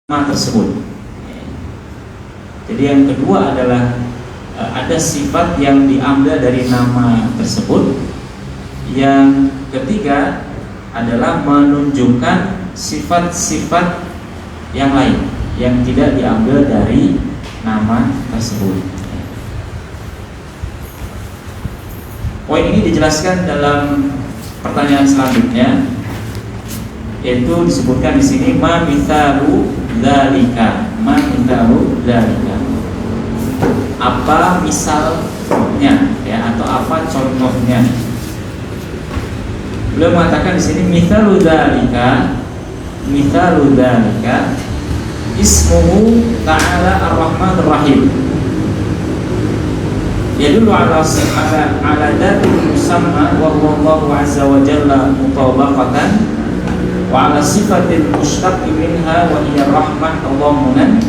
nama tersebut. Jadi yang kedua adalah ada sifat yang diambil dari nama tersebut. Yang ketiga adalah menunjukkan sifat-sifat yang lain yang tidak diambil dari nama tersebut. Poin ini dijelaskan dalam pertanyaan selanjutnya, yaitu disebutkan di sini ma mithalu dzalika, ma mithalu dzalika. Apa misalnya, ya, atau apa contohnya? Beliau mengatakan di sini mithalu dzalika, mithalu dzalika ismuhu ta'ala ar-Rahman ar-Rahim. Yadullu ala dzatil musamma wa huwa Allah azza wa jalla mutabaqatan wa ala sifatil mushtaq minha wa hiya rahmah tadammunan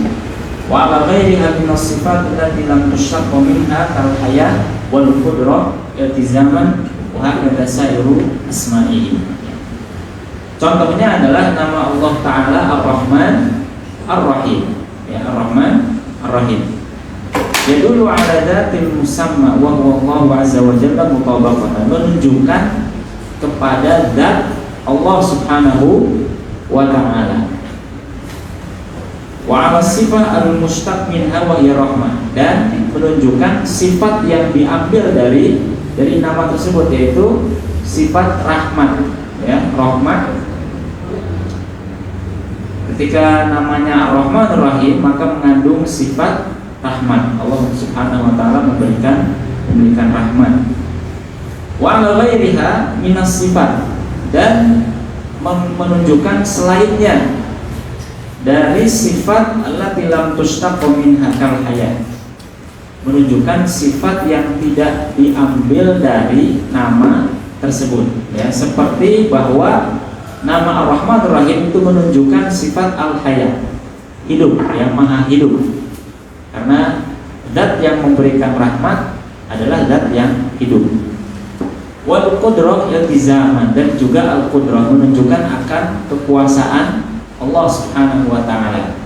wa ala ghairiha min as-sifat allati lam tushtaq minha kal hayah wal qudrah iltizaman wa hakadha sairu asma'ihi. Contohnya adalah nama Allah Ta'ala Ar-Rahman Ar-Rahim, ya, Ar-Rahman Ar-Rahim. Yadullu ala dzatil musamma wa huwa Allah azza wa jalla mutabaqatan, menunjukkan kepada zat Allah Subhanahu wa ta'ala. Wa ala sifah al-mushtaq minha wa hiya rahmah, dan menunjukkan sifat yang diambil dari nama tersebut, yaitu sifat rahmat, ya, rahmat. Ketika namanya Ar-Rahman Ar-Rahim, maka mengandung sifat rahmat. Allah Subhanahu wa ta'ala memberikan rahmat. Wa ala ghairiha minas sifat, dan menunjukkan selainnya dari sifat allati lam tushtaq minha kal hayat, menunjukkan sifat yang tidak diambil dari nama tersebut, ya, seperti bahwa nama Ar-Rahman Ar-Rahim itu menunjukkan sifat al-hayat, hidup, ya, maha hidup. Karena zat yang memberikan rahmat adalah zat yang hidup. Wal qudrah iltizaman, dan juga al-qudrah menunjukkan akan kekuasaan Allah Subhanahu wa ta'ala.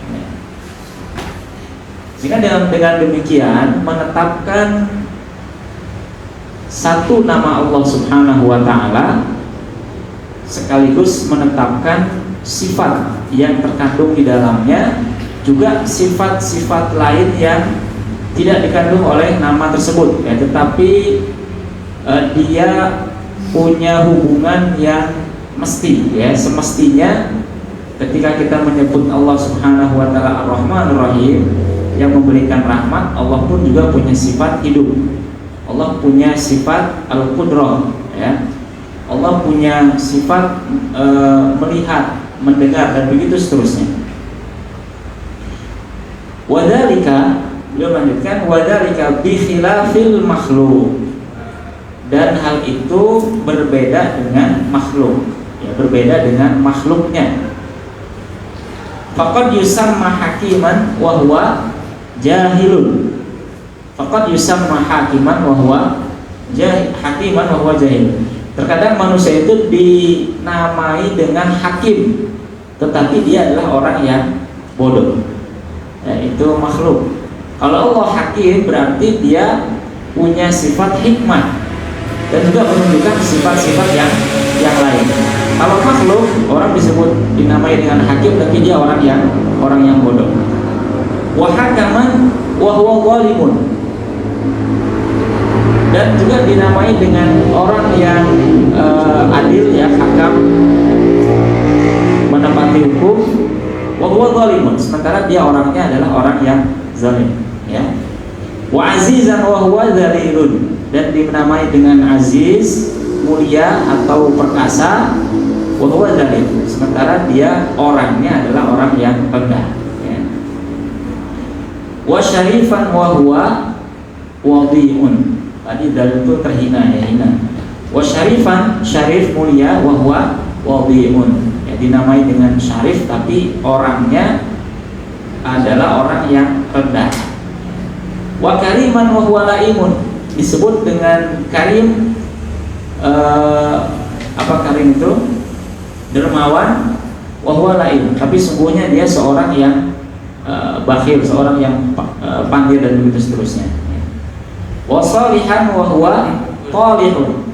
Sehingga dengan demikian menetapkan satu nama Allah Subhanahu wa ta'ala sekaligus menetapkan sifat yang terkandung di dalamnya, juga sifat-sifat lain yang tidak dikandung oleh nama tersebut, ya, tetapi dia punya hubungan yang mesti, ya, semestinya ketika kita menyebut Allah Subhanahu wa ta'ala Ar-Rahman Ar-Rahim yang memberikan rahmat, Allah pun juga punya sifat hidup. Allah punya sifat al-qudrah, ya. Allah punya sifat melihat, mendengar, dan begitu seterusnya. Wadzalika, beliau melanjutkan, wadzalika bi khilafil makhluk, dan hal itu berbeda dengan makhluk, ya, berbeda dengan makhluknya. Faqad yusamma hakiman wa huwa jahilun. Faqad yusamma hakiman wa huwa hakiman wa huwa jahil. Terkadang manusia itu dinamai dengan hakim, tetapi dia adalah orang yang bodoh, ya, itu makhluk. Kalau Allah hakim, berarti dia punya sifat hikmah dan juga menunjukkan sifat-sifat yang lain. Kalau makhluk, orang disebut dinamai dengan hakim, tapi dia orang yang bodoh. Wa hakaman wa huwa zalimun, dan juga dinamai dengan orang yang adil, ya, hakam, menepati hukum. Wa huwa zalimun, sementara dia orangnya adalah orang yang zalim, ya. Wa azizan wa huwa dzalilun, dan dinamai dengan aziz, mulia atau perkasa. Wa huwa dzalil, sementara dia orangnya adalah orang yang rendah, ya. Wa syarifan wa huwa wadhi'un, tadi dalil itu terhina, ya, hina. Wa syarifan, syarif, mulia, wa huwa wadhi'un, ya, dinamai dengan syarif tapi orangnya adalah orang yang rendah. Wa kariman wa huwa laimun, disebut dengan karim. Apa karim itu? Dermawan wa huwa la'in, tapi sungguhnya dia seorang yang bakhil, seorang yang pandai dan begitu seterusnya. Wa shalihan wa huwa talihun,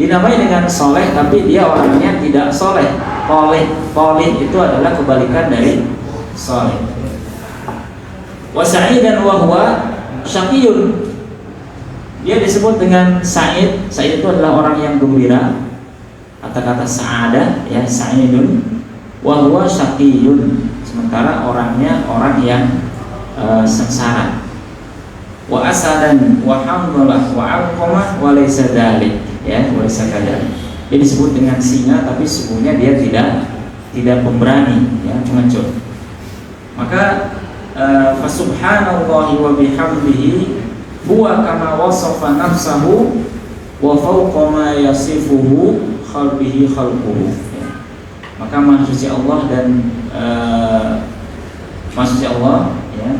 dinamai dengan soleh tapi dia orangnya tidak soleh. Talih itu adalah kebalikan dari soleh. Wa sa'idan wa huwa syaqiyun, dia disebut dengan sa'id. Sa'id itu adalah orang yang gembira, kata-kata sa'adah ya, sa'idun. Wa huwa syaqiyun, sementara orangnya orang yang sengsara. Wa asadan wa hamdalah wa alqamah wa laysa dzalik, ya, wa laysa kadzalik. Dia disebut dengan singa tapi sesungguhnya dia tidak pemberani, ya, pengecut. Maka fa subhanallahi wa bihamdihi huwa kama wasafa nafsahu wa fawqa ma yasifuhu khalbihi khalquhu. Maka maha suci Allah dan maha suci Allah, ya,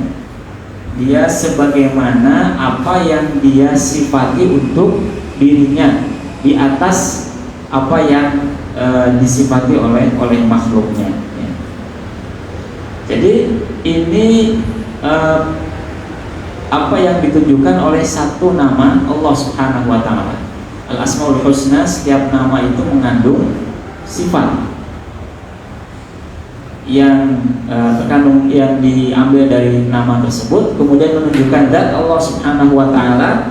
dia sebagaimana apa yang dia sifati untuk dirinya, di atas apa yang disifati oleh makhluknya, ya. Jadi ini apa yang ditunjukkan oleh satu nama Allah Subhanahu wa taala. Al-Asmaul Husna, setiap nama itu mengandung sifat yang terkandung, yang diambil dari nama tersebut, kemudian menunjukkan zat Allah Subhanahu wa taala,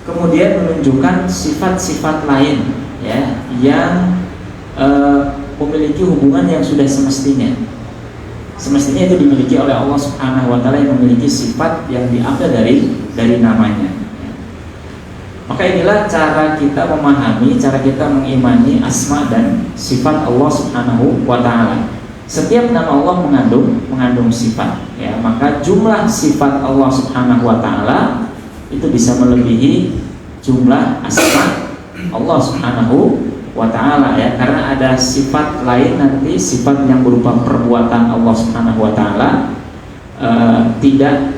kemudian menunjukkan sifat-sifat lain, ya, yang memiliki hubungan yang sudah semestinya itu dimiliki oleh Allah Subhanahu wa taala, yang memiliki sifat yang diambil dari namanya. Maka inilah cara kita memahami, cara kita mengimani asma dan sifat Allah Subhanahu wa taala. Setiap nama Allah mengandung sifat, ya, maka jumlah sifat Allah Subhanahu wa taala itu bisa melebihi jumlah asma Allah Subhanahu wa ta'ala, ya, karena ada sifat lain nanti, sifat yang berupa perbuatan Allah Subhanahu wa ta'ala tidak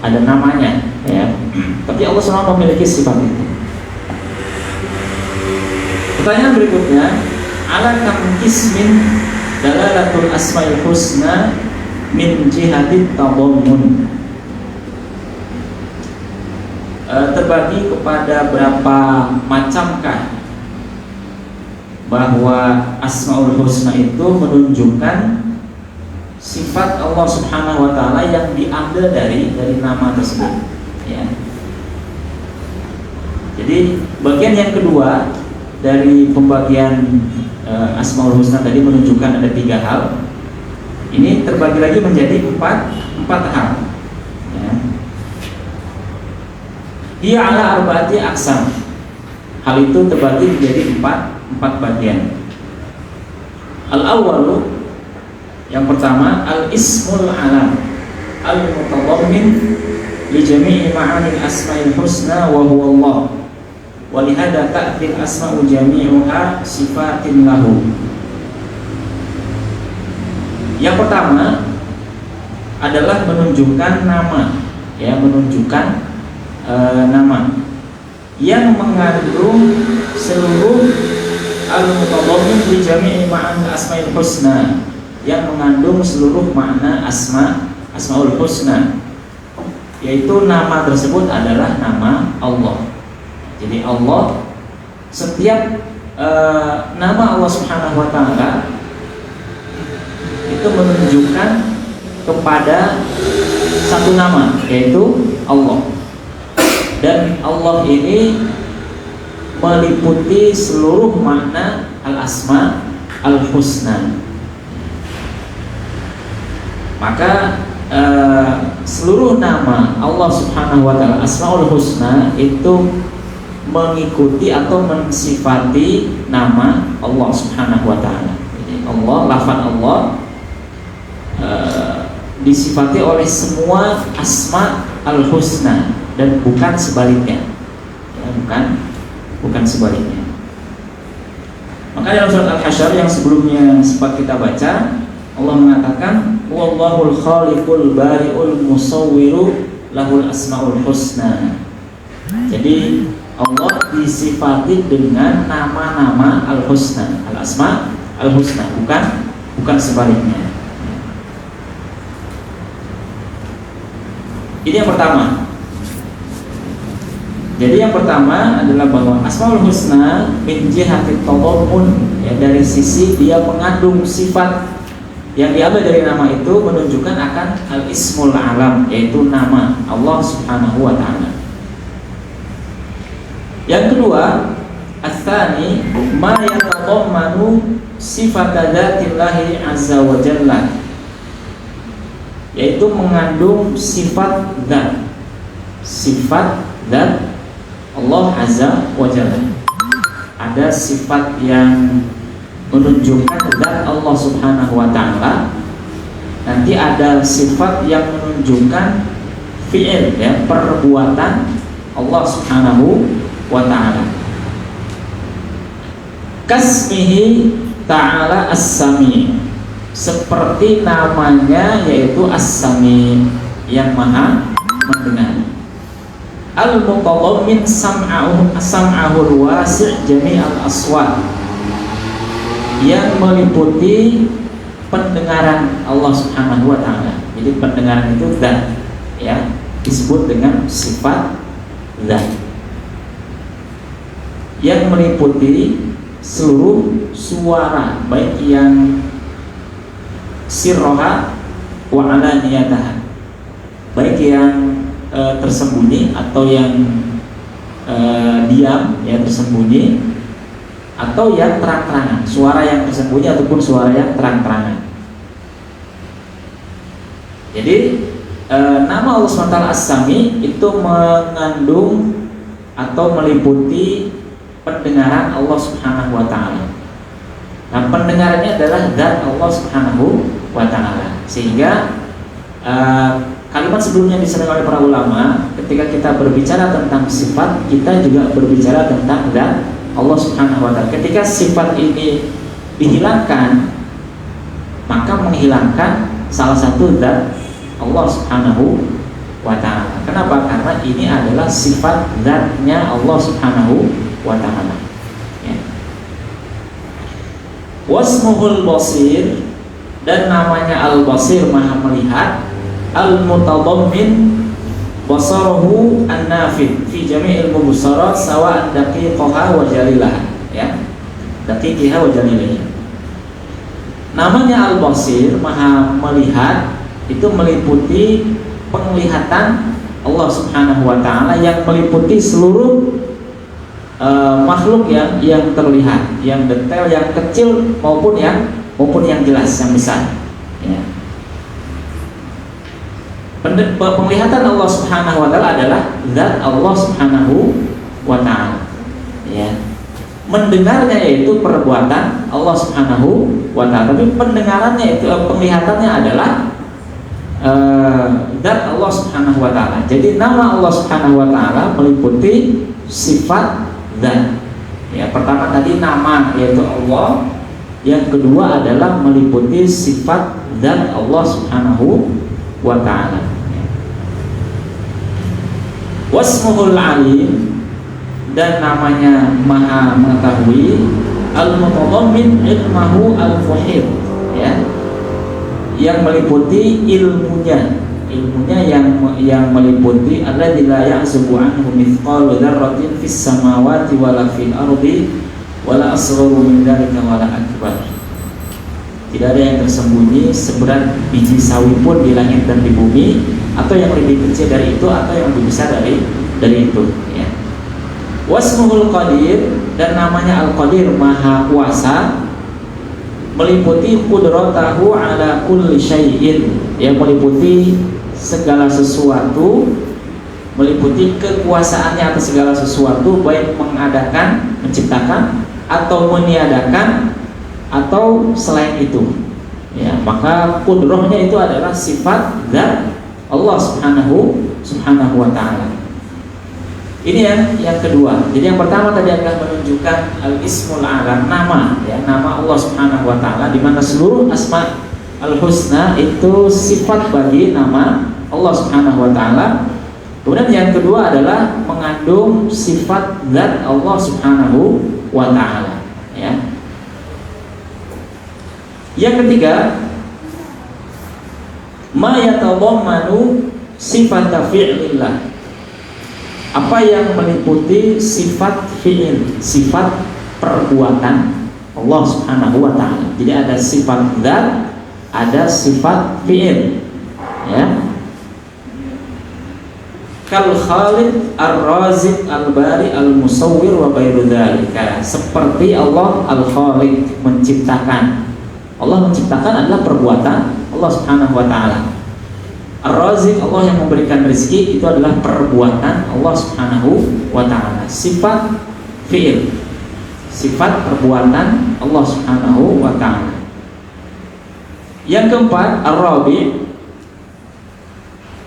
ada namanya, ya, tapi Allah SWT memiliki sifat itu. Pertanyaan berikutnya, ala kam kismin dalalatul asmaul husna min jihatit tadammun, terbagi kepada berapa macamkah bahwa Asmaul Husna itu menunjukkan sifat Allah Subhanahu wa taala yang diambil dari nama tersebut, ya. Jadi bagian yang kedua dari pembagian Asmaul Husna tadi menunjukkan ada 3 hal. Ini terbagi lagi menjadi empat hal, ya. Dia ala arba'ati aqsam. Hal itu terbagi menjadi empat bagian. Al-awwalu, yang pertama, al-ismul alam al-mutadammin li jami'i ma'anil asma'il husna wa huwa Allah. Wa lihada ta'til asma'u jami'uha sifatin lahu. Yang pertama adalah menunjukkan nama, ya, menunjukkan nama yang mengandung seluruh al-mutadammin li jami'i ma'an asma'il husna, yang mengandung seluruh makna asmaul husna, yaitu nama tersebut adalah nama Allah. Jadi Allah, setiap nama Allah Subhanahu wa taala itu menunjukkan kepada satu nama, yaitu Allah. Dan Allah ini meliputi seluruh makna al-asma al-husna. Maka seluruh nama Allah Subhanahu wa taala, Asmaul Husna, itu mengikuti atau mensifati nama Allah Subhanahu wa taala. Jadi Allah, lafaz Allah disifati oleh semua asma al-husna dan bukan sebaliknya, ya, bukan sebaliknya. Maka dalam surat Al-Hasyr yang sebelumnya sempat kita baca, Allah mengatakan wallahul khaliqul bari'ul musawwiru lahul asmaul husna. Jadi Allah disifati dengan nama-nama al-husna, al-asma al-husna, bukan sebaliknya. Ini yang pertama. Jadi yang pertama adalah bahwa Asmaul Husna min jihatit tadammun, ya, dari sisi dia mengandung sifat yang diambil dari nama itu menunjukkan akan al-ismul alam, yaitu nama Allah Subhanahu wa taala. Yang kedua, ats-tsani ma yatadammanu sifat dzatillahi azza wa jalla, yaitu mengandung sifat zat Allah azza wa jalla. Ada sifat yang menunjukkan zat Allah subhanahu wa ta'ala, nanti ada sifat yang menunjukkan fi'il, ya, perbuatan Allah subhanahu wa ta'ala. Kasmihi ta'ala as-sami, seperti namanya yaitu as-sami, yang maha mendengar. Al-mutadammin sam'ahul wasi' jami'al aswat, yang meliputi pendengaran Allah Subhanahu wa taala. Jadi pendengaran itu zat, ya, disebut dengan sifat zat, yang meliputi seluruh suara, baik yang sirroha wa alaniyataha, baik yang tersembunyi atau yang diam, ya, tersembunyi, atau yang terang-terangan, suara yang tersembunyi ataupun suara yang terang-terangan. Jadi nama Allah SWT As-Sami itu mengandung atau meliputi pendengaran Allah Subhanahu wa taala. Nah, pendengarannya adalah zat Allah Subhanahu wa taala. Sehingga kalimat sebelumnya disampaikan oleh para ulama, ketika kita berbicara tentang sifat, kita juga berbicara tentang zat Allah Subhanahu wa taala. Ketika sifat ini dihilangkan, maka menghilangkan salah satu zat Allah Subhanahu wa taala. Kenapa? Karena ini adalah sifat zatnya Allah Subhanahu wa taala. Ya. Wasmuhul basir, dan namanya al-basir, maha melihat, al-mutadammin basaruhu an-nafid fi jami'il mubsarat sawa'an daqiqaha wa jalilah, ya, daqiqiha wa jalilah. Namanya al-basir, maha melihat, itu meliputi penglihatan Allah Subhanahu wa taala, yang meliputi seluruh makhluk yang terlihat, yang detail, yang kecil maupun yang jelas, yang besar, ya. Penglihatan Allah Subhanahu wa taala adalah zat Allah Subhanahu wa taala, ya. Mendengarnya yaitu perbuatan Allah Subhanahu wa taala, tapi pendengarannya itu, penglihatannya adalah zat Allah Subhanahu wa taala. Jadi nama Allah Subhanahu wa taala meliputi sifat zat. Ya, pertama tadi nama yaitu Allah, yang kedua adalah meliputi sifat zat Allah Subhanahu wa ta'ala. Wasmuhul alim, dan namanya maha mengetahui, al-mutadammin ilmahu al-fuhid, ya, yang meliputi ilmunya yang meliputi alladzi la ya'zubu anhu mithqalu dzarratin fis samawati wala fil ardi wala asgharu min dzalika wala akbar. Tidak ada yang tersembunyi seberat biji sawi pun di langit dan di bumi, atau yang lebih kecil dari itu atau yang lebih besar dari itu, ya. Wasmuhul qadir, dan namanya al-qadir, maha kuasa, meliputi qudratahu ala kulli syai'in, yang meliputi segala sesuatu, meliputi kekuasaannya atas segala sesuatu, baik mengadakan, menciptakan, atau meniadakan, atau selain itu, ya. Maka qudrahnya itu adalah sifat zat Allah Subhanahu wa ta'ala. Ini yang kedua. Jadi yang pertama tadi adalah menunjukkan al-ismul a'lam, nama, ya, nama Allah Subhanahu wa ta'ala, di mana seluruh asma al-husna itu sifat bagi nama Allah Subhanahu wa ta'ala. Kemudian yang kedua adalah mengandung sifat zat Allah Subhanahu wa ta'ala, ya. Yang ketiga, ma yatadammanu sifat fi'lillah, apa yang meliputi sifat fi'il, sifat perbuatan Allah Subhanahu wa taala. Jadi ada sifat dzat, ada sifat fi'il, ya. Kal Khaliq, Ar-Raziq, Al-Bari, Al-Musawwir wa ghairu dzalika. Seperti Allah Al-Khaliq, menciptakan. Allah menciptakan adalah perbuatan Allah Subhanahu wa taala. Ar-Raziq, Allah yang memberikan rezeki, itu adalah perbuatan Allah Subhanahu wa taala. Sifat fi'il, sifat perbuatan Allah Subhanahu wa taala. Yang keempat, Ar-Rabi',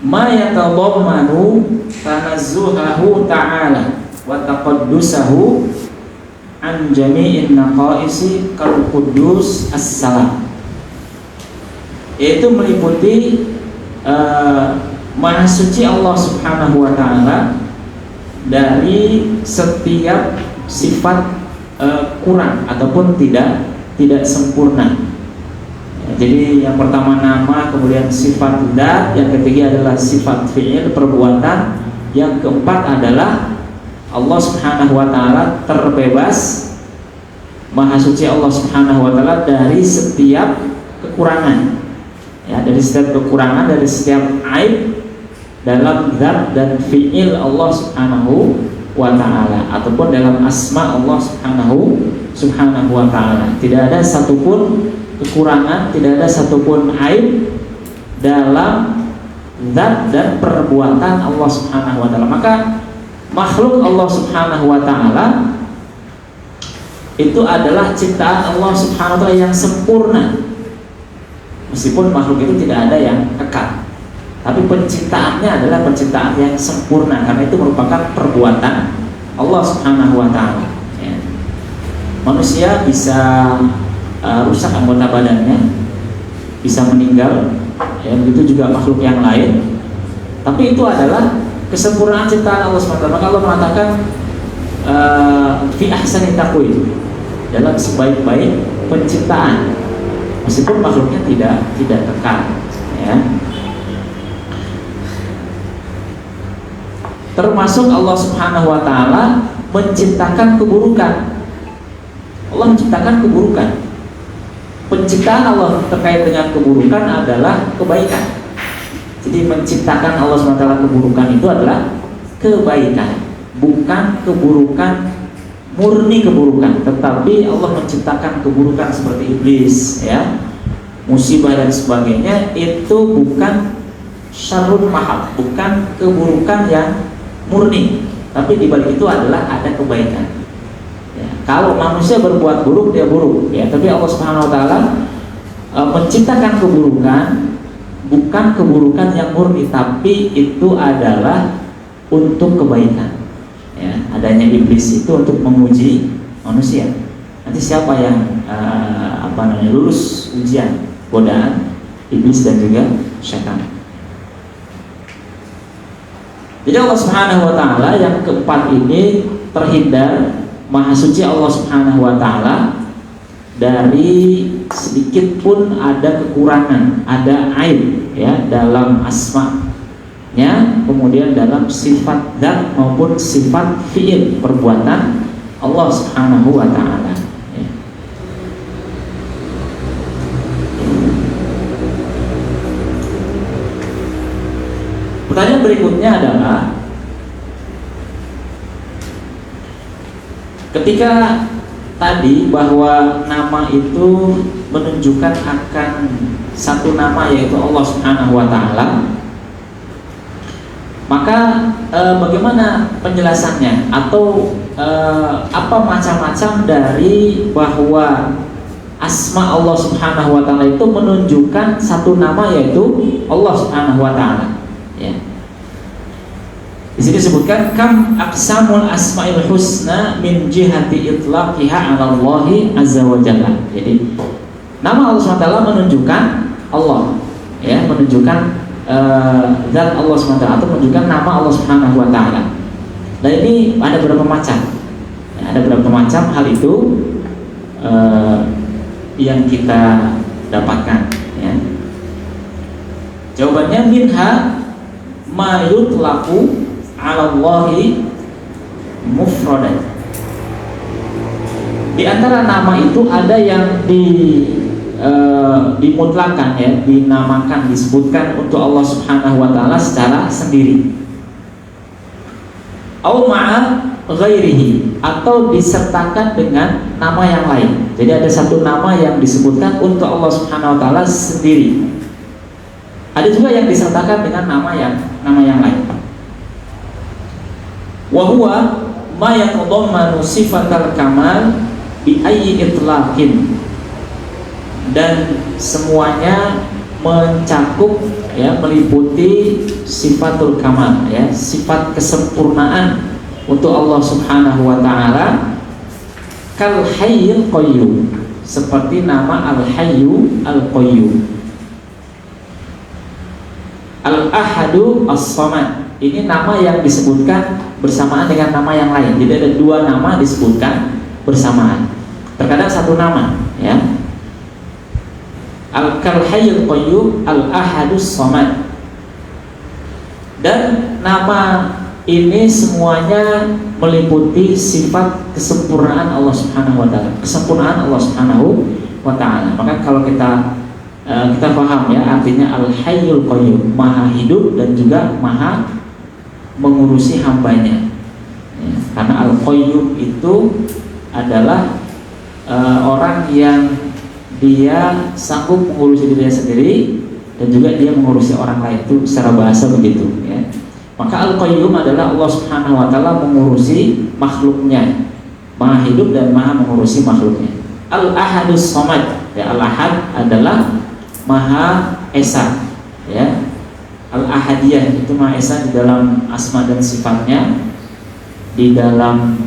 ma yatadammanu tanazzuhahu ta'ala wa taqaddusahu an jami'in naqaisi kal qudus as-salam, yaitu meliputi maha suci Allah Subhanahu wa taala dari setiap sifat kurang ataupun tidak sempurna. Jadi yang pertama nama, kemudian sifat dzat, yang ketiga adalah sifat fi'il, perbuatan, yang keempat adalah Allah Subhanahu wa taala terbebas, maha suci Allah Subhanahu wa taala dari setiap kekurangan. Ya, dari setiap kekurangan, dari setiap aib dalam zat dan fi'il Allah Subhanahu wa taala ataupun dalam asma Allah Subhanahu wa taala. Tidak ada satupun kekurangan, tidak ada satupun aib dalam zat dan perbuatan Allah Subhanahu wa taala. Maka makhluk Allah Subhanahu wa taala itu adalah ciptaan Allah Subhanahu wa taala yang sempurna. Meskipun makhluk itu tidak ada yang kekal, tapi penciptaannya adalah penciptaan yang sempurna, karena itu merupakan perbuatan Allah Subhanahu wa taala. Ya. Manusia bisa rusak anggota badannya, bisa meninggal, ya, begitu juga makhluk yang lain. Tapi itu adalah kesempurnaan ciptaan Allah SWT. Maka Allah mengatakan fi ahsani taqwim, dalam sebaik-baik penciptaan, meskipun makhluknya tidak kekal, ya. Termasuk Allah Subhanahu wa taala menciptakan keburukan. Allah menciptakan keburukan. Penciptaan Allah terkait dengan keburukan adalah kebaikan. Jadi menciptakan Allah SWT keburukan itu adalah kebaikan, bukan keburukan, murni keburukan. Tetapi Allah menciptakan keburukan seperti iblis, ya, musibah dan sebagainya, itu bukan syarrun mahab, bukan keburukan yang murni, tapi di balik itu adalah ada kebaikan. Ya, kalau manusia berbuat buruk, dia buruk, ya, tapi Allah Subhanahu wa taala menciptakan keburukan, bukan keburukan yang murni, tapi itu adalah untuk kebaikan. Ya, adanya iblis itu untuk menguji manusia. Nanti siapa yang lulus ujian godaan iblis dan juga syaitan. Jadi Allah Subhanahu wa taala yang keempat ini terhindar, maha suci Allah Subhanahu wa taala dari sedikit pun ada kekurangan, ada aib, ya, dalam asma-nya, kemudian dalam sifat zat maupun sifat fi'il, perbuatan Allah Subhanahu wa taala. Ya. Pertanyaan berikutnya adalah, ketika tadi bahwa nama itu menunjukkan akan satu nama, yaitu Allah Subhanahu wa taala, maka bagaimana penjelasannya, atau apa macam-macam dari bahwa asma Allah Subhanahu wa taala itu menunjukkan satu nama, yaitu Allah Subhanahu wa taala, ya. Di sini disebutkan kam aqsamul asmaul husna min jihati itlaqiha 'ala Allah azza wa jalla. Jadi nama Allah SWT menunjukkan Allah, ya, menunjukkan zat Allah SWT, atau menunjukkan nama Allah Subhanahu wa taala. Dan ini ada beberapa macam. Ya, ada beberapa macam hal itu yang kita dapatkan, ya. Jawabannya minha ma yutlaqu 'ala Allahi mufradan. Di antara nama itu ada yang dimutlakan, ya, dinamakan, disebutkan untuk Allah Subhanahu wa taala secara sendiri. Au ma'a ghairihi, atau disertakan dengan nama yang lain. Jadi ada satu nama yang disebutkan untuk Allah Subhanahu wa taala sendiri. Ada juga yang disertakan dengan nama yang lain. Wa huwa ma yatadammanu sifatal kamal bi ayyi itlaqin, dan semuanya mencakup, ya, meliputi sifatul kamal, ya, sifat kesempurnaan untuk Allah Subhanahu wa taala. Kal hayyul qayyum, seperti nama al hayyu al qayyum. Al ahadu as-samad, ini nama yang disebutkan bersamaan dengan nama yang lain. Jadi ada dua nama disebutkan bersamaan. Terkadang satu nama, ya. Al-kal hayyul qayyum, al-ahadus samad. Dan nama ini semuanya meliputi sifat kesempurnaan Allah Subhanahu wa taala. Kesempurnaan Allah Subhanahu wa taala. Maka kalau kita paham, ya, artinya al-hayyul qayyum, maha hidup dan juga maha mengurusi hambanya, ya, karena al-qayyum itu adalah orang yang dia sanggup mengurusi dirinya sendiri dan juga dia mengurusi orang lain, itu secara bahasa begitu, ya. Maka al-qayyum adalah Allah Subhanahu wa taala mengurusi makhluknya, maha hidup dan maha mengurusi makhluknya. Al-ahadus samad, ya, al-ahad adalah maha esa, ya. Al-ahadiyah itu maha esa di dalam asma dan sifatnya, di dalam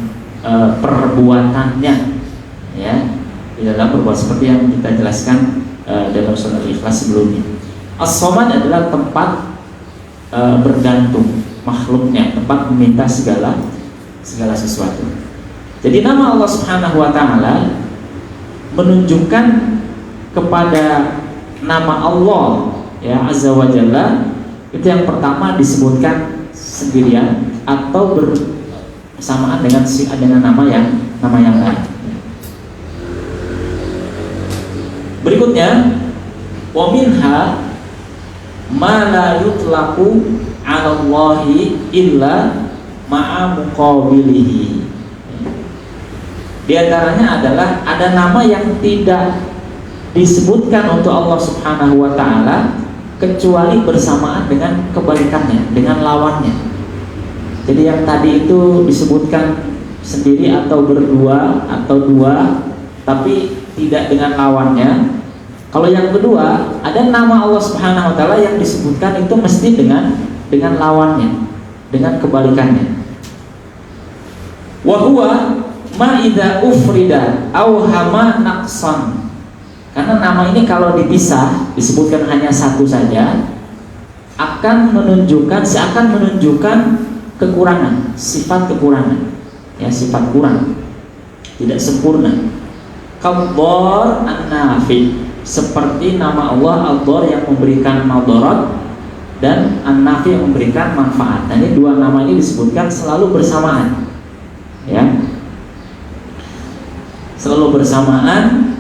perbuatannya, ya, di dalam perbuatan, seperti yang kita jelaskan dalam surah Al-Ikhlas sebelumnya. As-samad adalah tempat bergantung makhluknya, tempat meminta segala sesuatu. Jadi nama Allah Subhanahu wa taala menunjukkan kepada nama Allah, ya, Azza wa Jalla, itu yang pertama disebutkan sendirian atau bersamaan dengan nama yang lain. Berikutnya, wa minha ma la yutlaqu 'ala Allahi illa ma'a muqabilihi. Di antaranya adalah ada nama yang tidak disebutkan untuk Allah Subhanahu wa taala kecuali bersamaan dengan kebalikannya, dengan lawannya. Jadi yang tadi itu disebutkan sendiri atau berdua atau dua, tapi tidak dengan lawannya. Kalau yang kedua, ada nama Allah Subhanahu wa taala yang disebutkan itu mesti dengan lawannya, dengan kebalikannya. Wa huwa ma idza ufrida aw hama naqsan. Karena nama ini kalau dipisah, disebutkan hanya satu saja, seakan menunjukkan kekurangan, sifat kekurangan, ya, sifat kurang, tidak sempurna. Kabbar an-nafi, seperti nama Allah Al-Dhar yang memberikan madarat dan An-Nafi yang memberikan manfaat. Nah, ini dua nama ini disebutkan selalu bersamaan, ya, selalu bersamaan.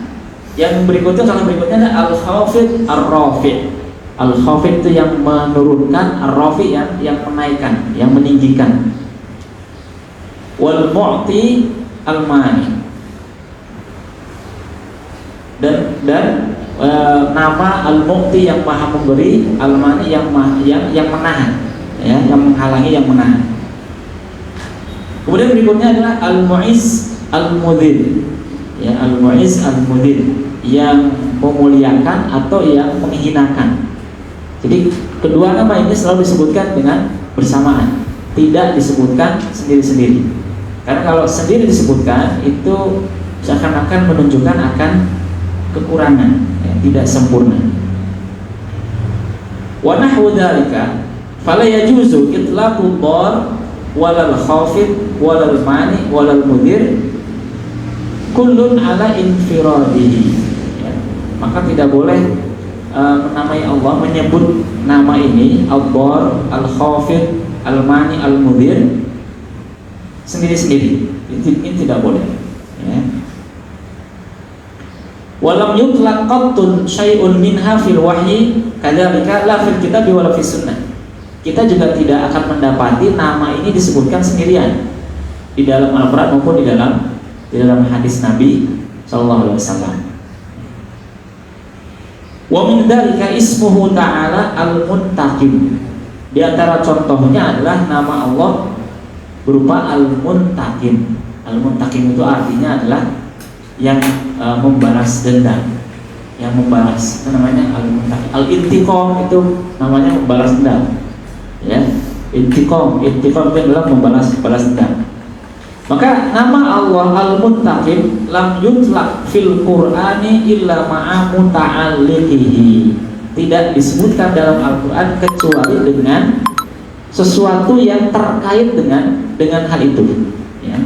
Yang berikutnya, kalau berikutnya ada Al-Khafid Ar-Rafi'. Al-Khafid itu yang menurunkan, Ar-Rafi' yang menaikkan, yang meninggikan. Wal-Mu'ti Al-Mani. Dan nama Al-Mu'ti yang maha memberi, Al-Mani yang menahan, ya, yang menghalangi, yang menahan. Kemudian berikutnya adalah Al-Mu'iz Al-Mudhil, ya, Al-Mu'iz Al-Mudhil, yang memuliakan atau yang menghinakan. Jadi kedua nama ini selalu disebutkan dengan bersamaan, tidak disebutkan sendiri-sendiri. Karena kalau sendiri disebutkan itu seakan-akan menunjukkan akan kekurangan, ya, tidak sempurna. Wa nahwu dzalika fala yajuzu itlaqu dhar walal khafid walal mani walal mudir kullun ala infiradihi. maka tidak boleh menamai Allah, menyebut nama ini Al-Dhar, Al-Khafid, Al-Mani, Al-Mudhir sendiri-sendiri. Ini tidak boleh, ya. Walam yutlaq qattun syai'un minha fil wahyi kadzalika la fil kitab wala fis sunnah. Kita juga tidak akan mendapati nama ini disebutkan sendirian di dalam Al-Qur'an maupun di dalam hadis Nabi sallallahu alaihi wasallam. Wa min dzalika ismuhu ta'ala Al-Muntaqim. Di antara contohnya adalah nama Allah berupa Al-Muntaqim. Al-Muntaqim itu artinya adalah yang membalas dendam, yang membalas, itu namanya Al-Muntaqim. Al-Intiqam itu namanya membalas dendam, ya. Intiqam itu adalah membalas dendam. Maka nama Allah Al-Muntaqim lam yutlaq fil Qur'ani illa ma'a muta'alliqihi. Tidak disebutkan dalam Al-Qur'an kecuali dengan sesuatu yang terkait dengan hal itu, ya.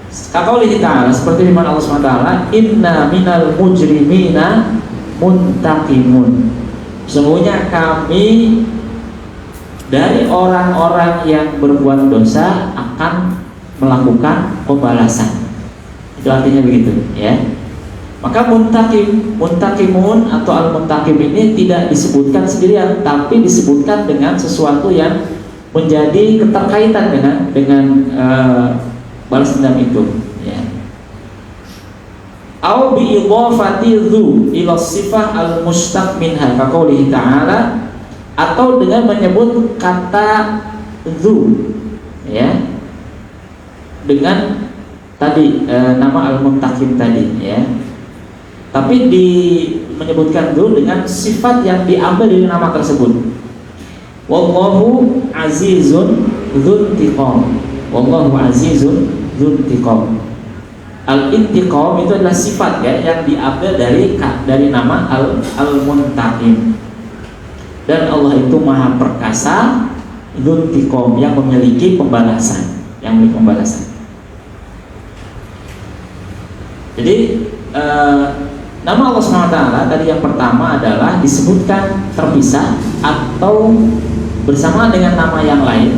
Kaqaulihi ta'ala, seperti firman Allah SWT, inna minal mujrimina muntaqimun. Sesungguhnya kami dari orang-orang yang berbuat dosa akan melakukan pembalasan. Itu artinya begitu, ya. Maka muntaqimun atau al-muntaqim ini tidak disebutkan sendirian, tapi disebutkan dengan sesuatu yang menjadi keterkaitan dengan balas dendam itu, ya. Au bi idhafati dzu ila sifah al-mustaq minha kaqoulihi ta'ala, atau dengan menyebut kata dzu, ya, dengan tadi nama Al-Muntaqim tadi, ya. Tapi menyebutkan dulu dengan sifat yang diambil dari nama tersebut. Wallahu azizun dzuntiqam. Wallahu azizun dzuntiqam. Al-intiqam itu adalah sifat, ya, yang diambil dari nama Al-Muntaqim. Dan Allah itu Maha Perkasa, dzuntiqam, yang memiliki pembalasan, Jadi nama Allah SWT tadi yang pertama adalah disebutkan terpisah atau bersama dengan nama yang lain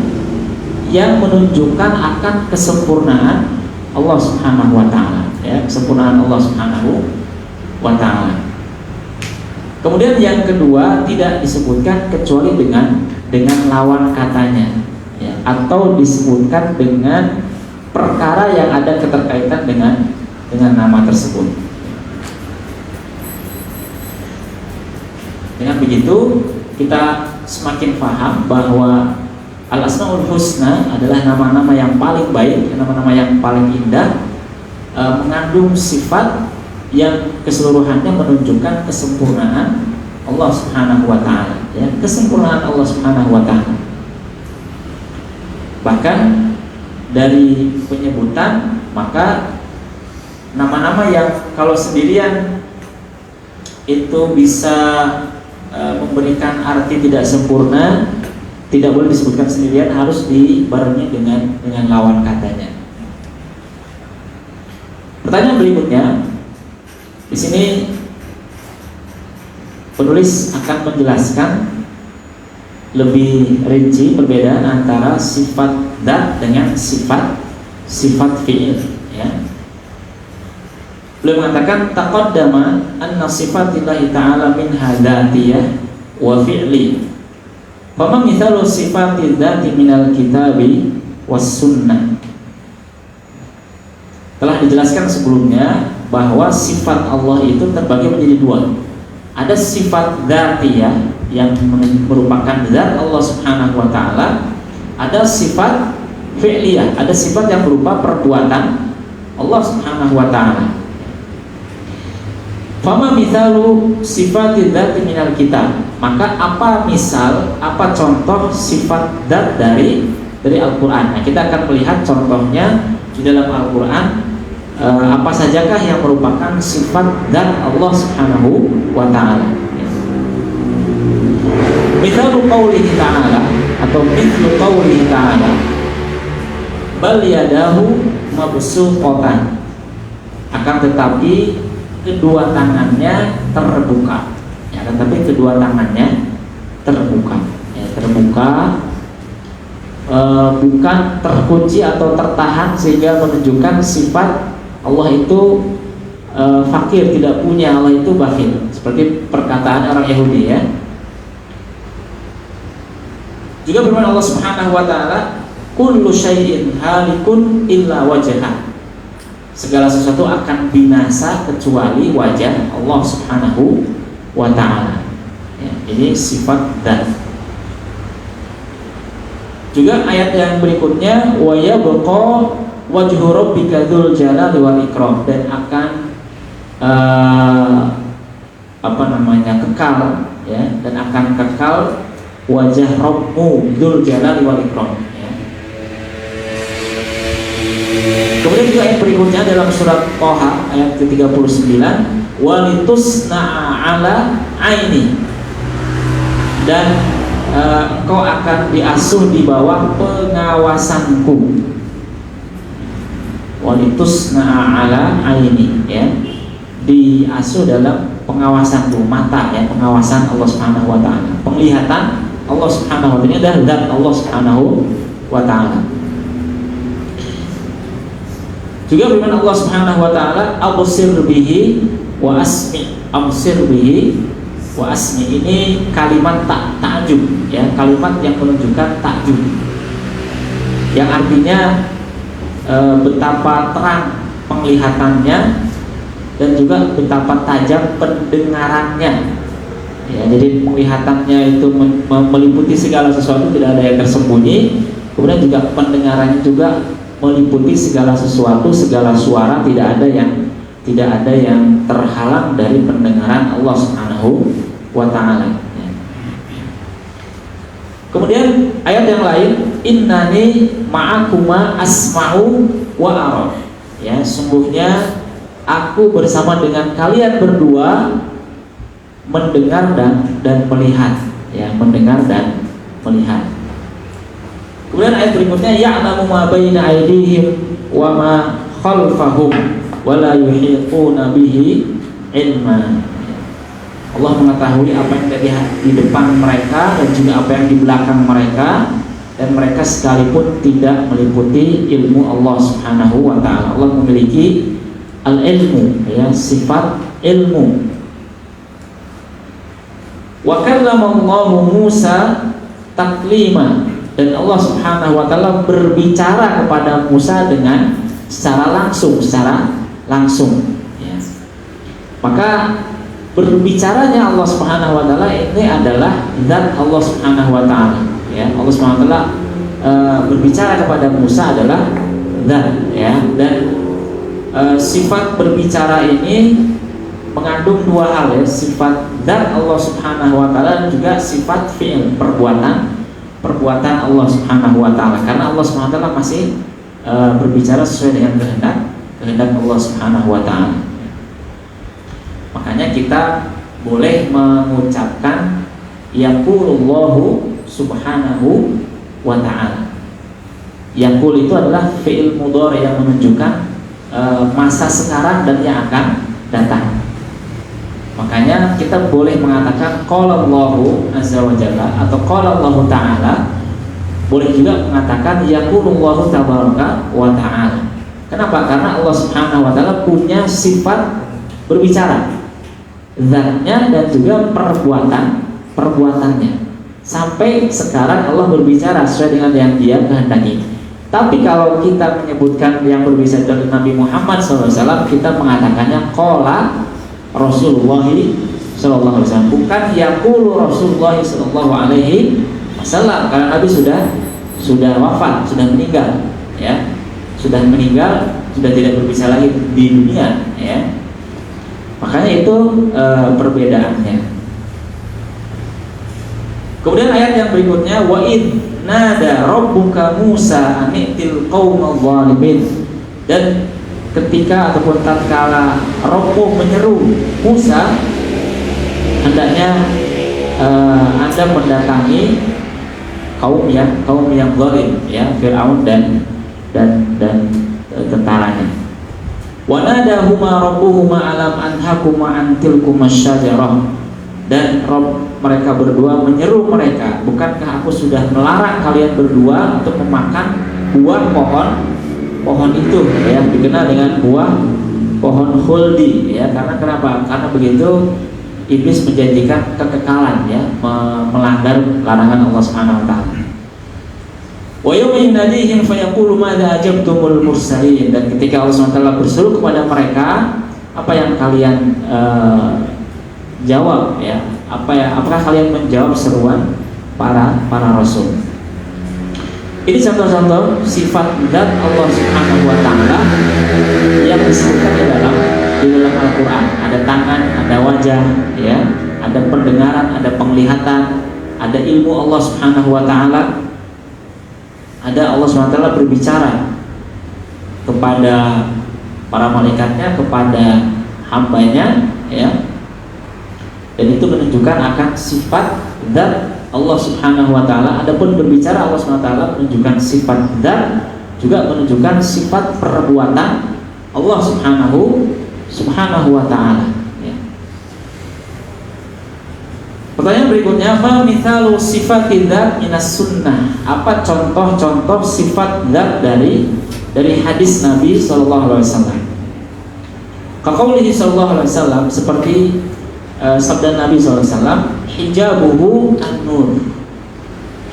yang menunjukkan akan kesempurnaan Allah Subhanahu wa taala, ya, kesempurnaan Allah Subhanahu wa taala. Kemudian yang kedua tidak disebutkan kecuali dengan lawan katanya, ya, atau disebutkan dengan perkara yang ada keterkaitan dengan nama tersebut. Dengan begitu kita semakin paham bahwa Al-Asmaul Husna adalah nama-nama yang paling baik, nama-nama yang paling indah, mengandung sifat yang keseluruhannya menunjukkan kesempurnaan Allah Subhanahu wa taala, ya, kesempurnaan Allah Subhanahu wa taala. Bahkan dari penyebutan, maka nama-nama yang kalau sendirian itu bisa memberikan arti tidak sempurna, tidak boleh disebutkan sendirian, harus dibarengi dengan lawan katanya. Pertanyaan berikutnya, di sini penulis akan menjelaskan lebih rinci perbedaan antara sifat dzat dengan sifat fi'il, ya. Beliau mengatakan taqaddama anna sifatillahi ta'ala minha dzatiyah wa fi'li. Fama mithalu sifati dzati minal kitabi was sunnah. Telah dijelaskan sebelumnya bahwa sifat Allah itu terbagi menjadi dua. Ada sifat dzatiyah yang merupakan zat Allah Subhanahu wa taala, ada sifat fi'liyah, ada sifat yang berupa perbuatan Allah Subhanahu wa taala. Fama mithalu sifati dzati minal kitab, maka apa misal, apa contoh sifat dzat dari Al-Qur'an. Nah, kita akan melihat contohnya di dalam Al-Qur'an, apa sajakah yang merupakan sifat dzat Allah Subhanahu wa taala. Mithalu qaulihi ta'ala, atau mithlu qaulihi ta'ala, bal yadahu mabsuqatan. Akan tetapi kedua tangannya terbuka, ya kan? Tapi kedua tangannya terbuka, ya, terbuka, bukan terkunci atau tertahan sehingga menunjukkan sifat Allah itu fakir, tidak punya, Allah itu bakhil, seperti perkataan orang Yahudi, ya. Juga firman Allah Subhanahu wa taala, kullu syai'in halikun illa wajhah. Segala sesuatu akan binasa kecuali wajah Allah Subhanahu wa taala. Ya, ini sifat dzat. Juga ayat yang berikutnya, wa yabqa wajhu rabbika dzul jalali wal ikram, dan akan kekal, ya, dan akan kekal wajah Rabbmu dzul jalali wal ikram, ya. Kemudian juga ayat berikutnya dalam surat Thaha ayat ke-39, walitusna'a ala aini, dan engkau akan diasuh di bawah pengawasanku. Walitusna'a ala aini, ya, diasuh dalam pengawasanku, mata, ya, pengawasan Allah Subhanahu wa taala. Penglihatan Allah Subhanahu wa taala, ini adalah zat Allah Subhanahu wa taala. Juga firman Allah Subhanahu wa taala, absir bihi wa asmi. Absir bihi wa asmi, ini kalimat ta'jub, ya, kalimat yang menunjukkan takjub, yang artinya betapa terang penglihatannya dan juga betapa tajam pendengarannya. Ya, jadi penglihatannya itu meliputi segala sesuatu, tidak ada yang tersembunyi. Kemudian juga pendengarannya juga meliputi segala sesuatu, segala suara, tidak ada yang terhalang dari pendengaran Allah Subhanahu wa taala. Ya. Kemudian ayat yang lain, innani ma'akuma asma'u wa ara. Ya, sungguhnya aku bersama dengan kalian berdua mendengar dan melihat, ya, mendengar dan melihat. Kemudian ayat berikutnya, ya'lamu ma baina aydihim wa ma khalfahum wa la yuhituna bihi ilma. Allah mengetahui apa yang ada di depan mereka dan juga apa yang di belakang mereka, dan mereka sekalipun tidak meliputi ilmu Allah Subhanahu wa taala. Allah memiliki al-ilmu, ya, sifat ilmu. Wa kallamallahu Musa taklima, dan Allah Subhanahu wa taala berbicara kepada Musa dengan secara langsung, ya. Maka berbicaranya Allah Subhanahu wa taala ini adalah zat Allah Subhanahu wa taala, ya. Allah Subhanahu wa taala berbicara kepada Musa adalah zat, ya, dan sifat berbicara ini mengandung dua hal, ya, sifat zat Allah Subhanahu wa taala dan juga sifat fi'il, perbuatan Allah Subhanahu wa taala, karena Allah Subhanahu wa taala masih berbicara sesuai dengan kehendak Allah Subhanahu wa taala. Makanya kita boleh mengucapkan yaqulullahu subhanahu wa ta'ala. Yaqul itu adalah fi'il mudhari yang menunjukkan masa sekarang dan yang akan datang. Makanya kita boleh mengatakan qala Allahu azza wa jalla atau qala Allahu ta'ala. Boleh juga mengatakan yaqulullahu tabaraka wa ta'ala. Kenapa? Karena Allah Subhanahu wa ta'ala punya sifat berbicara, zatnya dan juga perbuatannya. Sampai sekarang Allah berbicara sesuai dengan yang Dia kehendaki. Tapi kalau kita menyebutkan yang berbicara dari Nabi Muhammad SAW, kita mengatakannya qala Rasulullah SAW, bukan yaqulu Rasulullah SAW, karena Nabi sudah wafat, sudah meninggal, ya, sudah tidak berbicara lagi di dunia, ya. Makanya itu perbedaannya. Kemudian ayat yang berikutnya, wa id nada rabbuka Musa ani'til qaumadh dhalimin, dan ketika ataupun tatkala Rabbuh menyeru Musa, hendaknya Anda mendatangi kaum yang zalim, ya, Firaun dan tentaranya. Wa nadahuma rabbuhuma alam anhakuma an tilkuma syajarah. Dan Rabb mereka berdua menyeru mereka, bukankah aku sudah melarang kalian berdua untuk memakan buah pohon itu, ya, dikenal dengan buah pohon khuldi, ya. Karena kenapa? Karena begitu iblis menjanjikan kekekalan, ya, melanggar larangan Allah Subhanahu wa taala. Wa yawma yunadihim fayaqulu madza ajabtumul mursalin. Dan ketika Allah Subhanahu wa taala berseru kepada mereka, apa yang kalian jawab, ya? Apakah kalian menjawab seruan para rasul? Ini contoh-contoh sifat zat Allah Subhanahu wa taala yang disebutkan di dalam Al-Qur'an. Ada tangan, ada wajah, ya, ada pendengaran, ada penglihatan, ada ilmu Allah Subhanahu wa taala. Ada Allah Subhanahu wa taala berbicara kepada para malaikatnya, kepada hambanya, ya. Dan itu menunjukkan akan sifat zat Allah Subhanahu wa taala. Adapun berbicara Allah Subhanahu wa taala menunjukkan sifat zat, juga menunjukkan sifat perbuatan Allah Subhanahu wa taala, ya. Pertanyaan berikutnya, apa mithalu sifat zat minas sunnah? Apa contoh-contoh sifat zat dari hadis Nabi sallallahu alaihi wasallam? Kaqaulihi sallallahu alaihi wasallam, seperti sabda Nabi SAW, hijabuhu an-nur.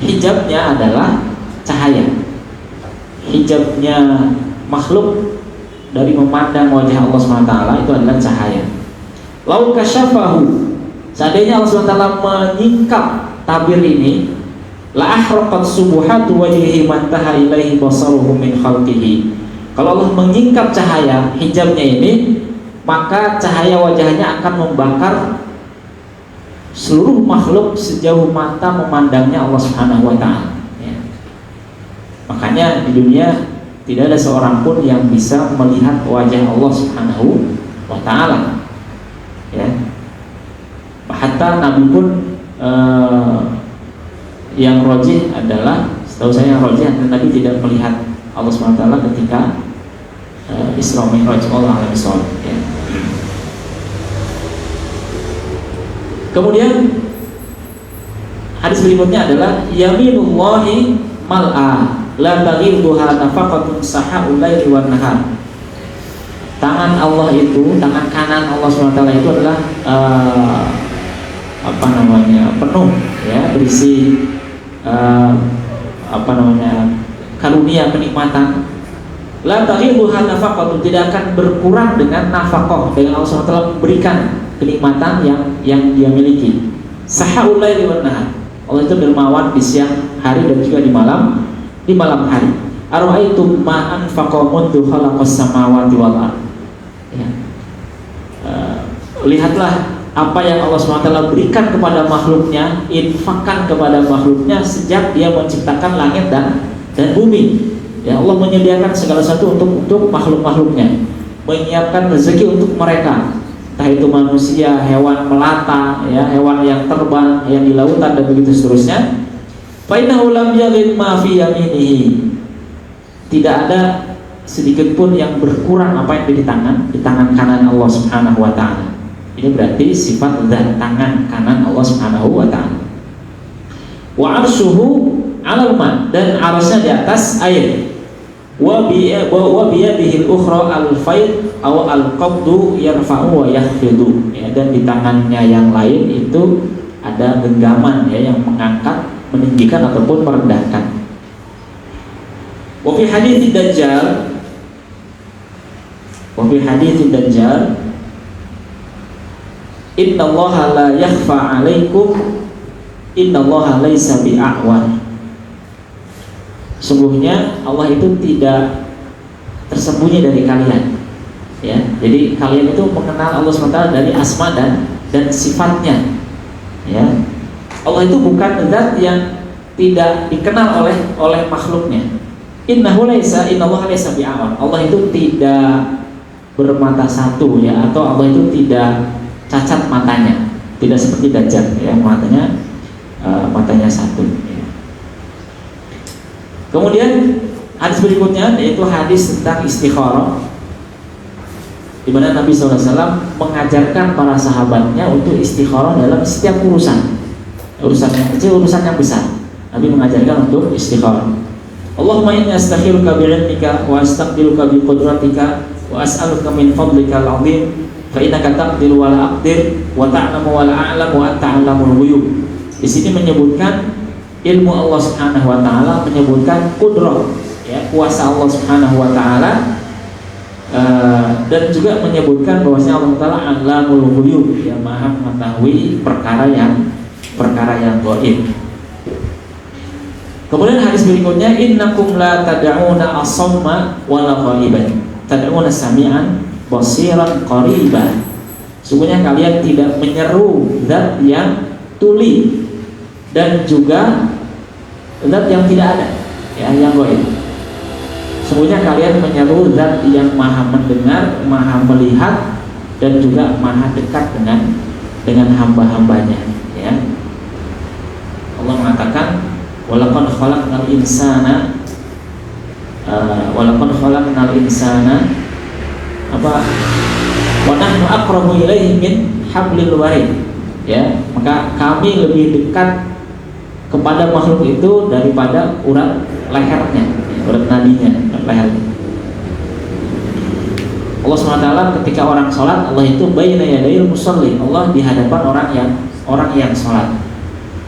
Hijabnya adalah cahaya. Hijabnya makhluk dari memandang wajah Allah SWT itu adalah cahaya. Lau kasyafahu, seandainya Allah SWT menyingkap tabir ini, la ahraqat subuhatu wajhihi mantaha ilaihi basaruhu min khalqihi. Kalau Allah menyingkap cahaya hijabnya ini, maka cahaya wajahnya akan membakar seluruh makhluk sejauh mata memandangnya Allah Subhanahu wa taala, ya. Makanya di dunia tidak ada seorang pun yang bisa melihat wajah Allah Subhanahu wa taala, ya. Hatta Nabi pun yang rajih adalah, setahu saya yang rajih adalah Nabi tidak melihat Allah Subhanahu wa taala ketika Isra Mi'raj, Allah a'lam bishawab, ya. Kemudian hadis berikutnya adalah yaminullahi mal'a la taghidduha nafaqatun saha'ul laili wan nahar. Tangan Allah itu, tangan kanan Allah SWT itu adalah penuh, ya, berisi karunia, kenikmatan. La taghidduha nafaqatun, tidak akan berkurang dengan nafaqah, dengan Allah SWT memberikan kenikmatan yang dia miliki. Sahaul laili wan nahar, Allah itu dermawan di siang hari dan juga di malam hari. Ara'aitum ma anfaqa mundu khalaqas samawati wal ardh. Ya. Lihatlah apa yang Allah SWT berikan kepada makhluknya, infakkan kepada makhluknya sejak dia menciptakan langit dan bumi. Ya, Allah menyediakan segala sesuatu untuk makhluk-makhluknya, menyiapkan rezeki untuk mereka. Entah itu manusia, hewan melata, ya, hewan yang terbang, yang di lautan dan begitu seterusnya. Fa innahu lam yaghid ma fi yaminihi. Tidak ada sedikit pun yang berkurang apa yang ada di tangan kanan Allah Subhanahu wa taala. Ini berarti sifat zat tangan kanan Allah Subhanahu wa taala. Wa arshuhu 'alal ma, dan arasnya di atas air. Wa biyadihi al-ukhra al-faid aw al-qabdu yarfa'u wa yakhfidu, ya, dan di tangannya yang lain itu ada genggaman, ya, yang mengangkat, meninggikan ataupun merendahkan. Wa fi hadits Dajjal innallaha la yakhfa 'alaikum innallaha laisa bi'a'war. Sungguhnya Allah itu tidak tersembunyi dari kalian, ya. Jadi kalian itu mengenal Allah SWT dari asma dan sifatnya, ya. Allah itu bukan zat yang tidak dikenal oleh makhluknya. Innallaha laisa bi'awar. Allah itu tidak bermata satu, ya, atau Allah itu tidak cacat matanya, tidak seperti Dajjal, ya, matanya satu, ya. Kemudian hadis berikutnya yaitu hadis tentang istikharah. di mana Nabi SAW mengajarkan para sahabatnya untuk istikharah dalam setiap urusan yang kecil, urusan yang besar. Nabi mengajarkan untuk istikharah. Allahumma inni astakhiruka bi'ilmika wa astaqdiruka biqudratika wa as'aluka min fadlika al-'azim fa innaka taqdiru wa la aqdir wa ta'lamu wa la a'lamu wa anta 'allamul ghuyub. Di sini menyebutkan ilmu Allah Subhanahu wa taala, menyebutkan qudrah, ya, kuasa Allah Subhanahu wa taala, dan juga menyebutkan bahwasanya Allah Taala 'allamul ghuyub, yang maha mengetahui perkara yang gaib. Kemudian hadis berikutnya, innakum la tad'una as-samma wa la ghaiban, tad'una sami'an basiran qariban. Sungguhnya kalian tidak menyeru zat yang tuli dan juga zat yang tidak ada, ya, yang gaib. Sungguhnya kalian menyeru zat yang maha mendengar, maha melihat, dan juga maha dekat dengan hamba-hambanya, ya. Allah mengatakan, walaqad khalaqnal insana wa nahnu aqrabu ilaihi min hablil warid, ya, maka kami lebih dekat kepada makhluk itu daripada urat lehernya, urat nadinya, lehernya. Allah SWT ketika orang sholat, Allah itu baina yadayil musalli, Allah di hadapan orang yang sholat,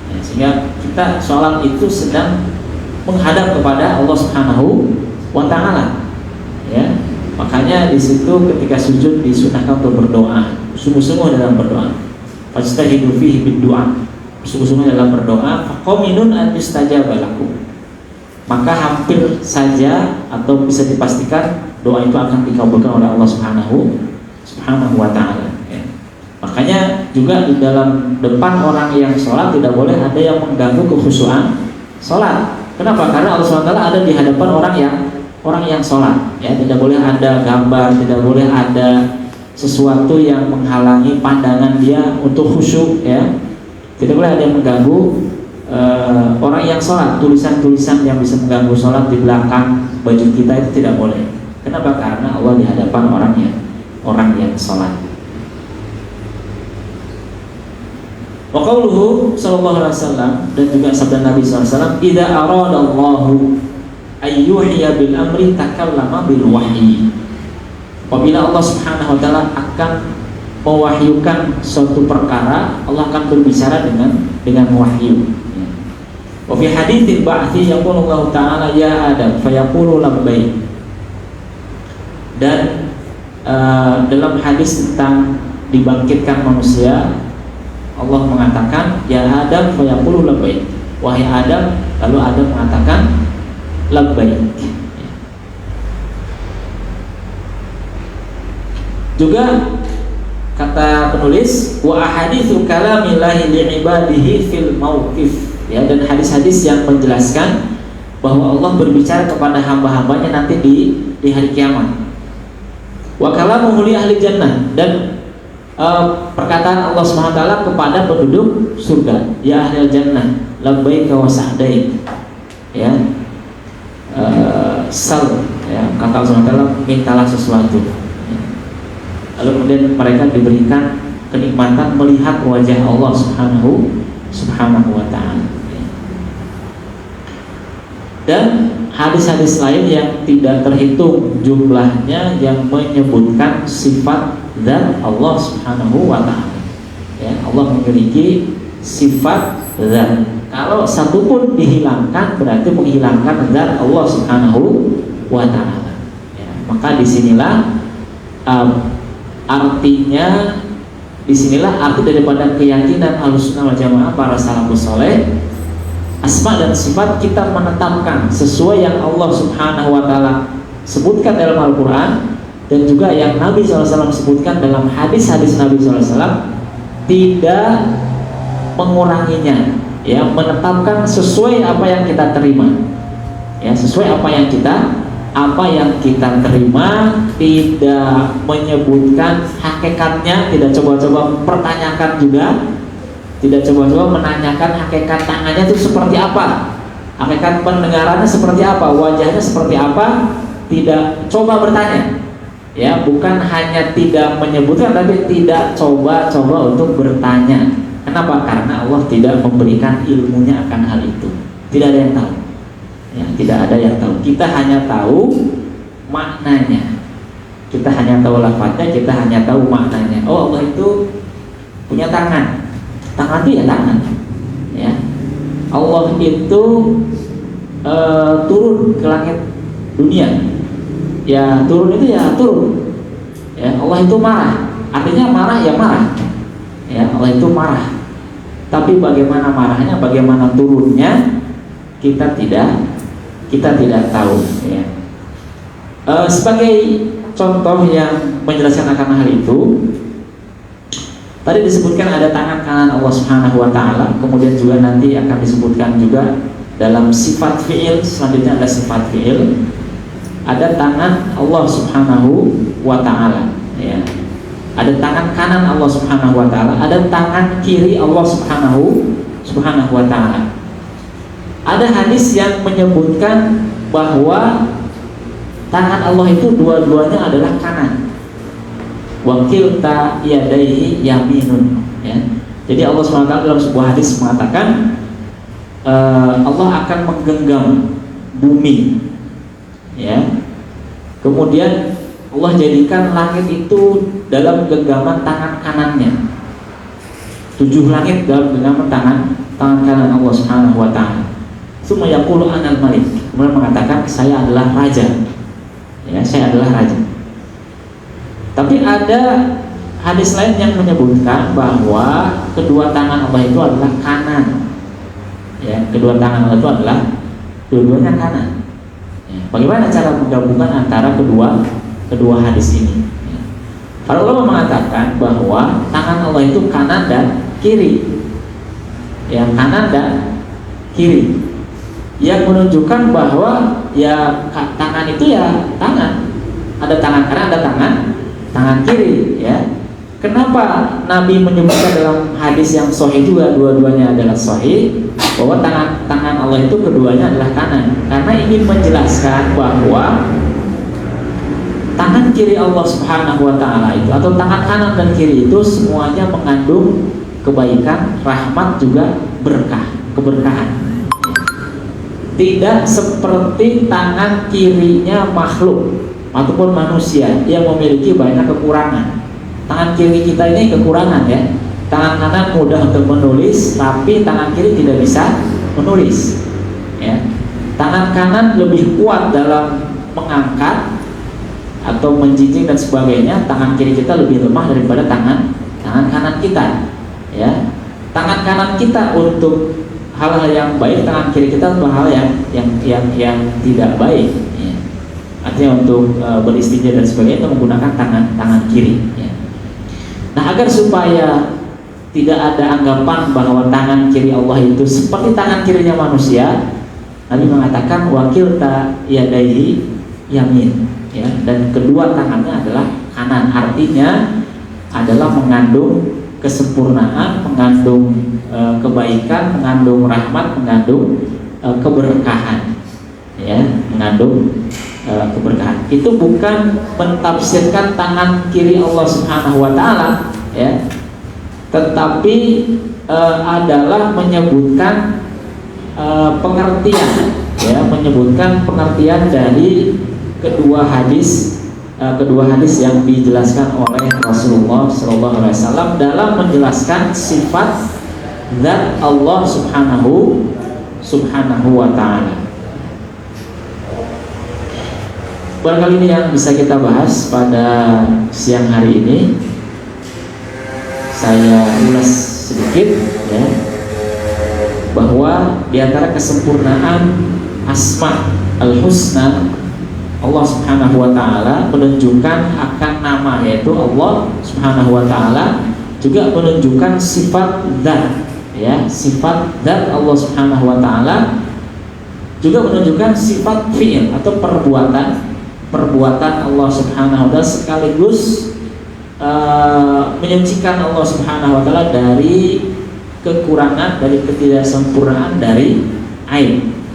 ya, sehingga kita sholat itu sedang menghadap kepada Allah Subhanahu wa taala, ya. Makanya di situ ketika sujud disunahkan untuk berdoa, sungguh-sungguh dalam berdoa. Fastahidu fihi bid-du'a, sungguh-sungguh dalam berdoa. Faqaminun an yustajaba lakum, maka hampir saja atau bisa dipastikan doa itu akan dikabulkan oleh Allah Subhanahu wa taala, ya. Makanya juga di dalam depan orang yang sholat tidak boleh ada yang mengganggu kekhusyuan sholat. Kenapa? Karena Allah SWT ada di hadapan orang yang sholat, ya. Tidak boleh ada gambar, tidak boleh ada sesuatu yang menghalangi pandangan dia untuk khusyuk, ya. Tidak boleh ada yang mengganggu orang yang sholat. Tulisan-tulisan yang bisa mengganggu sholat di belakang baju kita itu tidak boleh. Kenapa? Karena Allah di hadapan orang yang sholat. Wa qauluhu sallallahu alaihi wasallam, dan juga sabda Nabi sallallahu alaihi wasallam, idza aradallahu ayyuhiya bil amri takallama bil wahyi. Apabila Allah Subhanahu wa taala akan mewahyukan suatu perkara, Allah akan berbicara dengan wahyu. Wa fi haditsil ba'tsi yaqulu Allah taala ya Adam fayaqulu labbaik. Dan dalam hadis tentang dibangkitkan manusia, Allah mengatakan ya Adam fayaqulu labbaik, wahai Adam, lalu Adam mengatakan labbaik. Juga kata penulis, wa ahaditsu kalamillahi li'ibadihi fil mauqif, ya, dan hadis-hadis yang menjelaskan bahwa Allah berbicara kepada hamba-hambanya nanti di hari kiamat. Wa kalamuhu li ahli jannah, dan perkataan Allah SWT kepada penduduk surga, ya ahli jannah labbaika wa sa'daik, ya, sal, ya, kata Allah SWT, mintalah sesuatu. Lalu kemudian mereka diberikan kenikmatan melihat wajah Allah Subhanahu wa ta'ala. Dan hadis-hadis lain yang tidak terhitung jumlahnya yang menyebutkan sifat zat Allah Subhanahu wa ta'ala, ya, Allah memiliki sifat zat. Kalau satu pun dihilangkan berarti menghilangkan zat Allah Subhanahu wa ta'ala, ya. Maka disinilah artinya, disinilah arti daripada keyakinan Ahlussunnah wal Jamaah para salafus saleh. Asma dan sifat kita menetapkan sesuai yang Allah Subhanahu wa ta'ala sebutkan dalam Al-Quran, dan juga yang Nabi SAW sebutkan dalam hadis-hadis Nabi SAW, tidak menguranginya, ya, menetapkan sesuai apa yang kita terima, ya, sesuai apa yang kita terima, tidak menyebutkan hakikatnya, tidak coba-coba mempertanyakan juga, tidak coba-coba menanyakan hakikat tangannya itu seperti apa, hakikat pendengarannya seperti apa, wajahnya seperti apa, tidak coba bertanya, Ya, bukan hanya tidak menyebutkan tapi tidak coba-coba untuk bertanya. Kenapa? Karena Allah tidak memberikan ilmunya akan hal itu. Tidak ada yang tahu. Ya, tidak ada yang tahu. Kita hanya tahu maknanya. Kita hanya tahu lafadznya, kita hanya tahu maknanya. Oh, Allah itu punya tangan. Tangan itu ya tangan. Ya. Allah itu turun ke langit dunia. Ya, turun itu ya turun. Ya, Allah itu marah. Artinya marah ya marah. Ya, Allah itu marah. Tapi bagaimana marahnya, bagaimana turunnya, kita tidak tahu. Ya. Sebagai contoh yang menjelaskan akan hal itu, tadi disebutkan ada tangan kanan Allah Subhanahu wa taala, kemudian juga nanti akan disebutkan juga dalam sifat fi'il, selanjutnya ada sifat fi'il. Ada tangan Allah Subhanahu wa taala, ya. Ada tangan kanan Allah Subhanahu wa taala, ada tangan kiri Allah Subhanahu wa taala. Ada hadis yang menyebutkan bahwa tangan Allah itu dua-duanya adalah kanan. Wa kilta yadaihi yaminun, ya. Jadi Allah Subhanahu wa taala dalam sebuah hadis mengatakan Allah akan menggenggam bumi, ya. Kemudian Allah jadikan langit itu dalam genggaman tangan kanannya. 7 langit dalam genggaman tangan kanan Allah Subhanahu wa taala. Tsumma yaqulu anal malik. Kemudian mengatakan saya adalah raja. Ya, saya adalah raja. Tapi ada hadis lain yang menyebutkan bahwa kedua tangan Allah itu adalah kanan. Ya, kedua tangan Allah itu adalah dua-duanya kanan. Bagaimana cara menggabungkan antara kedua hadis ini? Para ulama mengatakan bahwa tangan Allah itu kanan dan kiri, yang kanan dan kiri, yang menunjukkan bahwa ya tangan itu ya tangan, ada tangan kanan, ada tangan kiri, ya. Kenapa Nabi menyebutkan dalam hadis yang sahih juga, dua-duanya adalah sahih, bahwa tangan Allah itu keduanya adalah kanan? Karena ingin menjelaskan bahwa tangan kiri Allah Subhanahu wa taala itu, atau tangan kanan dan kiri itu semuanya mengandung kebaikan, rahmat, juga berkah, keberkahan. Tidak seperti tangan kirinya makhluk ataupun manusia yang memiliki banyak kekurangan. Tangan kiri kita ini kekurangan, ya. Tangan kanan mudah untuk menulis, tapi tangan kiri tidak bisa menulis, ya. Tangan kanan lebih kuat dalam mengangkat atau menjinjing dan sebagainya. Tangan kiri kita lebih lemah daripada tangan kanan kita, ya. Tangan kanan kita untuk hal-hal yang baik, tangan kiri kita untuk hal yang tidak baik, ya. Artinya untuk beristinja dan sebagainya itu menggunakan tangan kiri, ya. Nah, agar supaya tidak ada anggapan bahwa tangan kiri Allah itu seperti tangan kirinya manusia, Nabi mengatakan wakilta yadaihi yamin, ya, dan kedua tangannya adalah kanan. Artinya adalah mengandung kesempurnaan, mengandung kebaikan, mengandung rahmat, mengandung keberkahan, ya, mengandung keberkahan. Itu bukan mentafsirkan tangan kiri Allah Subhanahu wa taala, ya, tetapi adalah menyebutkan pengertian, ya, menyebutkan pengertian dari kedua hadis yang dijelaskan oleh Rasulullah SAW dalam menjelaskan sifat zat Allah Subhanahu wa taala. Barangkali ini yang bisa kita bahas pada siang hari ini. Saya ulas sedikit, ya, bahwa di antara kesempurnaan asma al-husna Allah Subhanahu wa taala menunjukkan akan nama, yaitu Allah Subhanahu wa taala, juga menunjukkan sifat zat, ya, sifat zat Allah Subhanahu wa taala, juga menunjukkan sifat fi'il atau perbuatan Allah Subhanahu wa taala, sekaligus menyucikan Allah Subhanahu wa taala dari kekurangan, dari ketidaksempurnaan, dari aib.